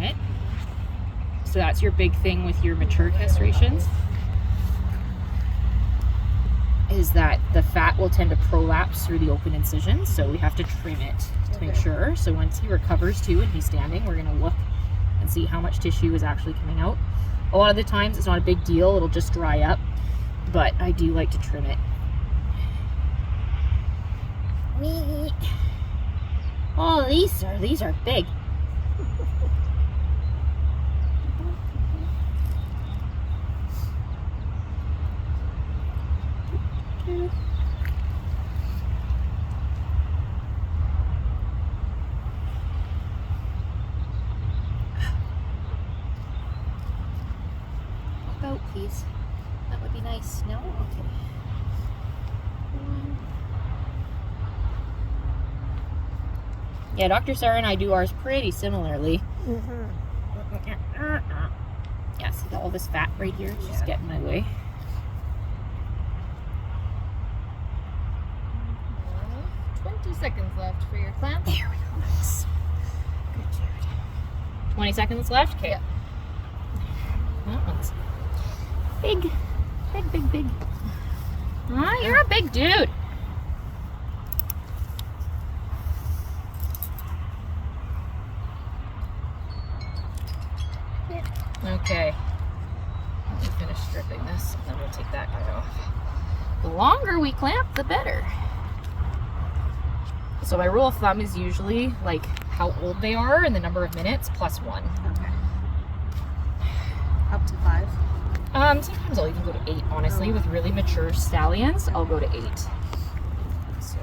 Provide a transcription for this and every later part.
it. So that's your big thing with your mature castrations, is that the fat will tend to prolapse through the open incisions, so we have to trim it to make sure. So once he recovers too and he's standing, we're gonna look and see how much tissue is actually coming out. A lot of the times it's not a big deal, it'll just dry up, but I do like to trim it. Oh, these are big. Out, please. That would be nice. No? Okay. Yeah, Dr. Sarah and I do ours pretty similarly. Yeah, see all this fat right here? It's just getting in my way. Well, 20 seconds left for your clamp. There we go. Nice. Good dude. 20 seconds left? Okay. Yeah. That one's big. Big. Ah, you're a big dude. Okay. Let me finish stripping this, and then we'll take that guy off. The longer we clamp, the better. So my rule of thumb is usually like how old they are and the number of minutes plus 1. Okay. Up to 5. Sometimes I'll even go to 8, honestly. With really mature stallions, I'll go to 8. So.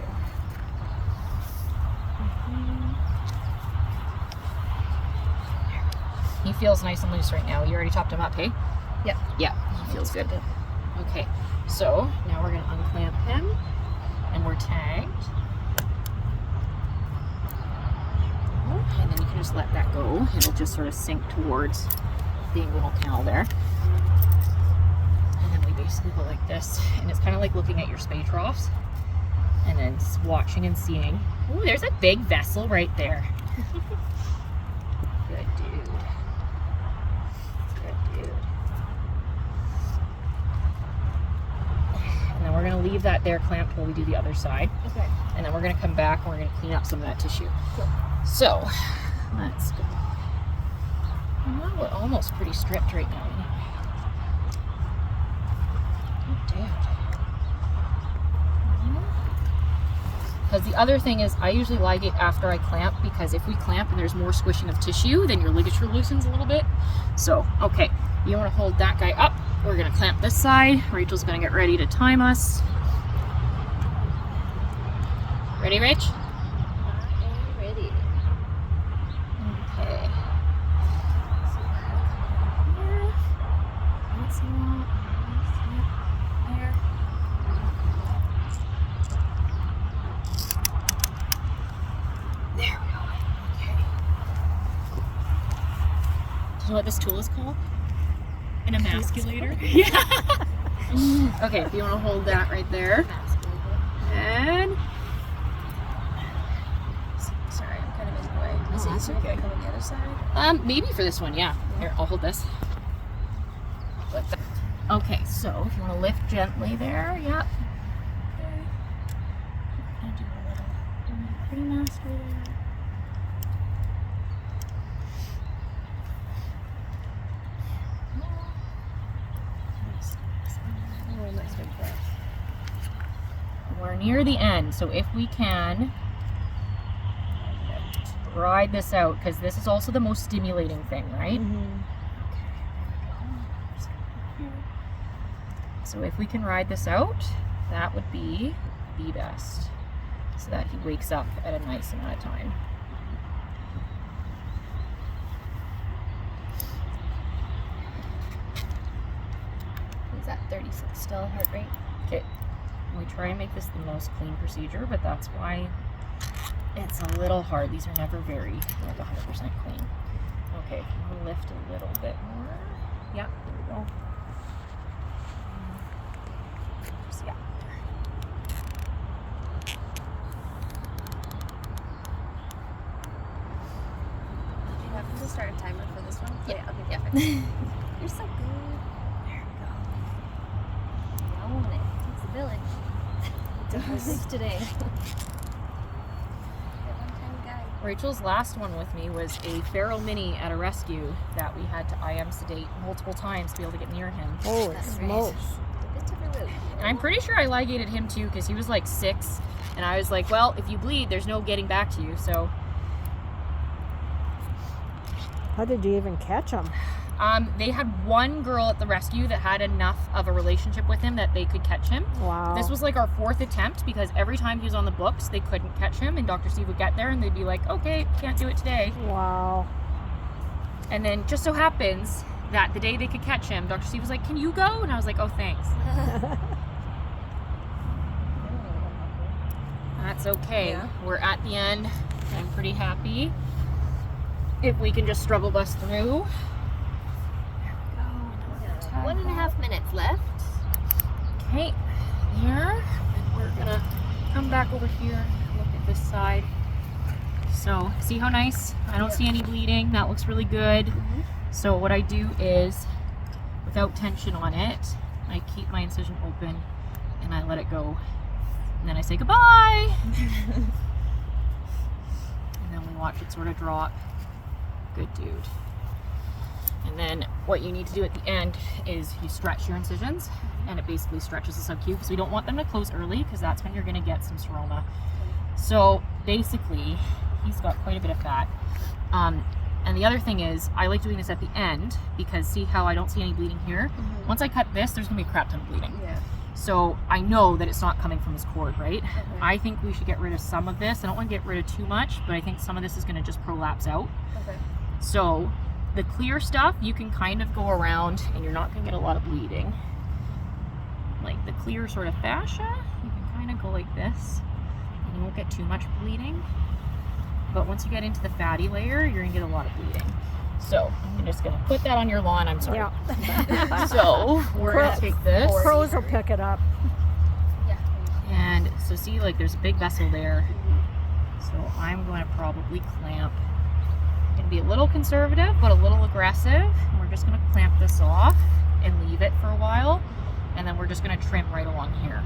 He feels nice and loose right now. You already topped him up, hey? Yep. Yeah, he feels good. Okay, so now we're gonna unclamp him, and we're tagged. And then you can just let that go. It'll just sort of sink towards the inguinal canal there. And then we basically go like this, and it's kind of like looking at your spay troughs, and then watching and seeing. Ooh, there's a big vessel right there. Good dude. Good dude. And then we're gonna leave that there clamped while we do the other side. Okay. And then we're gonna come back and we're gonna clean up some of that tissue. Cool. So, let's go. Well, we're almost pretty stripped right now. Good dude. Because the other thing is, I usually ligate after I clamp, because if we clamp and there's more squishing of tissue, then your ligature loosens a little bit. So, okay, you want to hold that guy up. We're going to clamp this side. Rachel's going to get ready to time us. Ready, Rach? I am ready. Okay. Here. That's a lot. There. There we go. Okay. Do you know what this tool is called? An emasculator? Yeah. Okay, if you want to hold that right there. And sorry, I'm kind of in the way. Is it easier okay. to go on the other side? Maybe for this one, yeah. Here, I'll hold this. Okay, so if you want to lift gently there, yep. Okay. I'm gonna do a little pre-master there. Oh, nice big breath. We're near the end, so if we can ride this out, because this is also the most stimulating thing, right? So if we can ride this out, that would be the best, so that he wakes up at a nice amount of time. Is that 36 still heart rate? Okay, we try and make this the most clean procedure, but that's why it's a little hard. These are never very like 100% clean. Okay, we'll lift a little bit more. Yeah, there we go. Just, yeah. start a timer for this one? Yeah. Okay, yeah. You're so good. There we go. Y'all want it. It's a village. It does. Today. One-time guy. Rachel's last one with me was a feral mini at a rescue that we had to IM sedate multiple times to be able to get near him. Holy That's smokes. A bit of a road. And I'm pretty sure I ligated him too because he was like 6. And I was like, well, if you bleed, there's no getting back to you. So How did you even catch him? they had one girl at the rescue that had enough of a relationship with him that they could catch him. Wow. This was like our 4th attempt because every time he was on the books, they couldn't catch him. And Dr. Steve would get there and they'd be like, okay, can't do it today. Wow. And then just so happens that the day they could catch him, Dr. Steve was like, can you go? And I was like, oh, thanks. That's okay. Yeah. We're at the end. I'm pretty happy. If we can just struggle bus through. There we go. 1.5 minutes left. Okay, there. And we're gonna come back over here, look at this side. So, see how nice? I don't see any bleeding. That looks really good. So what I do is, without tension on it, I keep my incision open and I let it go. And then I say goodbye. And then we watch it sort of drop. Good dude. And then what you need to do at the end is you stretch your incisions, and it basically stretches the sub-Q because we don't want them to close early because that's when you're going to get some seroma. So basically, he's got quite a bit of fat. And the other thing is, I like doing this at the end because see how I don't see any bleeding here? Once I cut this, there's going to be a crap ton of bleeding. Yeah. So I know that it's not coming from his cord, right? I think we should get rid of some of this. I don't want to get rid of too much, but I think some of this is going to just prolapse out. Okay. So the clear stuff, you can kind of go around and you're not going to get a lot of bleeding. Like the clear sort of fascia, you can kind of go like this and you won't get too much bleeding. But once you get into the fatty layer, you're going to get a lot of bleeding. So I'm just going to put that on your lawn. I'm sorry. Yeah. So we're going to take this. Crows will pick it up. Yeah. And so see, like there's a big vessel there. So I'm going to probably clamp. I'm going to be a little conservative, but a little aggressive. And we're just going to clamp this off and leave it for a while. And then we're just going to trim right along here.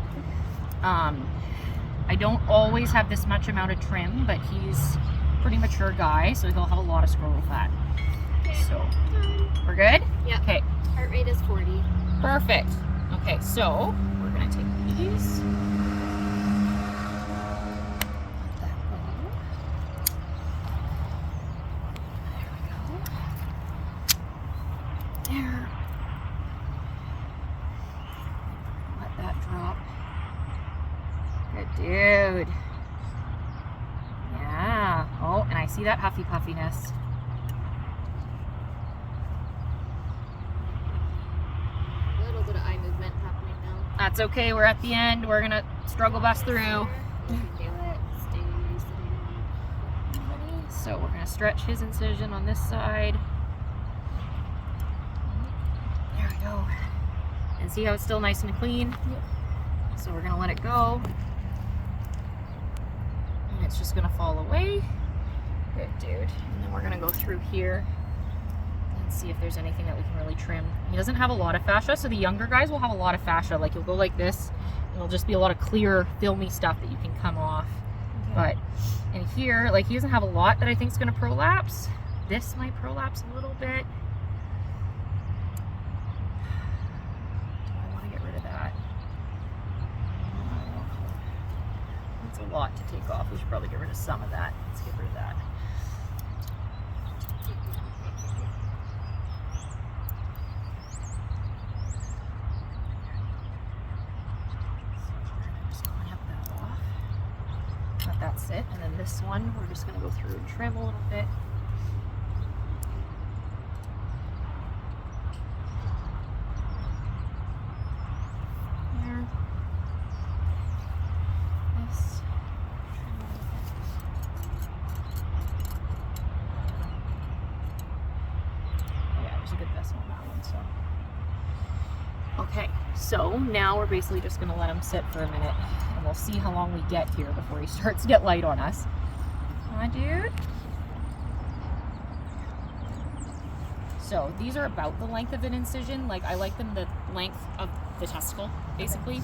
I don't always have this much amount of trim, but he's a pretty mature guy, so he'll have a lot of scrotal fat. So, we're good? Yeah. Okay. Heart rate is 40. Perfect. Okay, so we're going to take these. Let that go. There we go. There. Let that drop. Good dude. Yeah. Oh, and I see that huffy puffiness. A little bit of eye movement happening now. That's okay. We're at the end. We're gonna struggle bus through. You can do it. Stay sitting. So we're gonna stretch his incision on this side. There we go. And see how it's still nice and clean? Yep. So we're gonna let it go. And it's just gonna fall away. Good dude. And then we're gonna go through here and see if there's anything that we can really trim. He doesn't have a lot of fascia, so the younger guys will have a lot of fascia. Like you'll go like this, and it'll just be a lot of clear, filmy stuff that you can come off. But in here, like he doesn't have a lot that I think is gonna prolapse. This might prolapse a little bit. Do I want to get rid of that? That's a lot to take off. We should probably get rid of some of that. Let's get rid of that. Just clamp that off. Let that sit. And then this one, we're just going to go through and trim a little bit. There. This. Yeah, there's a good vessel on that one, so. Okay, so now we're basically just gonna let him sit for a minute and we'll see how long we get here before he starts to get light on us. Come on, dude. So these are about the length of an incision. Like I like them the length of the testicle, basically.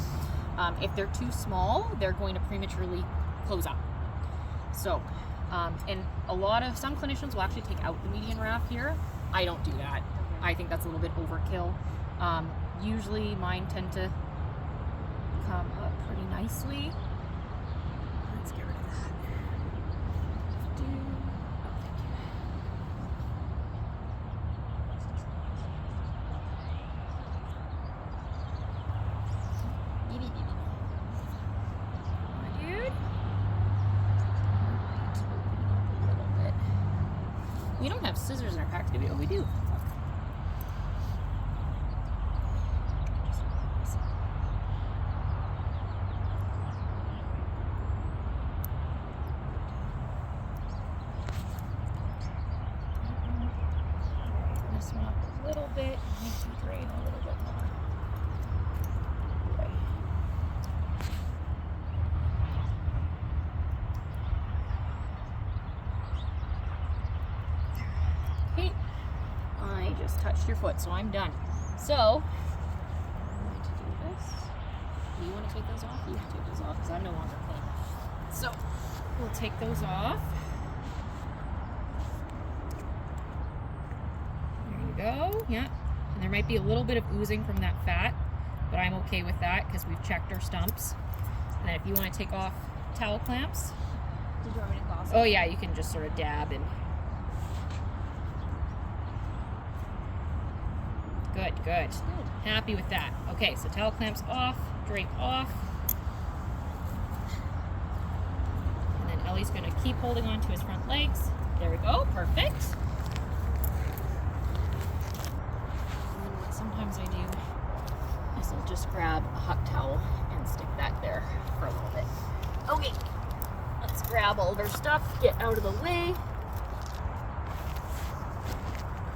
Okay. If they're too small, they're going to prematurely close up. So, and some clinicians will actually take out the median raphe here. I don't do that. Okay. I think that's a little bit overkill. Usually mine tend to come up pretty nicely. Let's get rid of that. We don't have scissors in our pack, do we? Oh, we do. This one up a little bit, make you drain a little bit more. Okay, I just touched your foot, so I'm done. So, I'm going to do this. Do you want to take those off? You can take those off because I'm no longer clean. So, we'll take those off. There you go. Yeah. And there might be a little bit of oozing from that fat, but I'm okay with that because we've checked our stumps. And then if you want to take off towel clamps. Did you want me to gloss it? Oh yeah, you can just sort of dab and. Good, good. Happy with that. Okay, so towel clamps off, drape off. And then Ellie's going to keep holding on to his front legs. There we go, perfect. And then what sometimes I do is I'll just grab a hot towel and stick that there for a little bit. Okay, let's grab all of our stuff, get out of the way.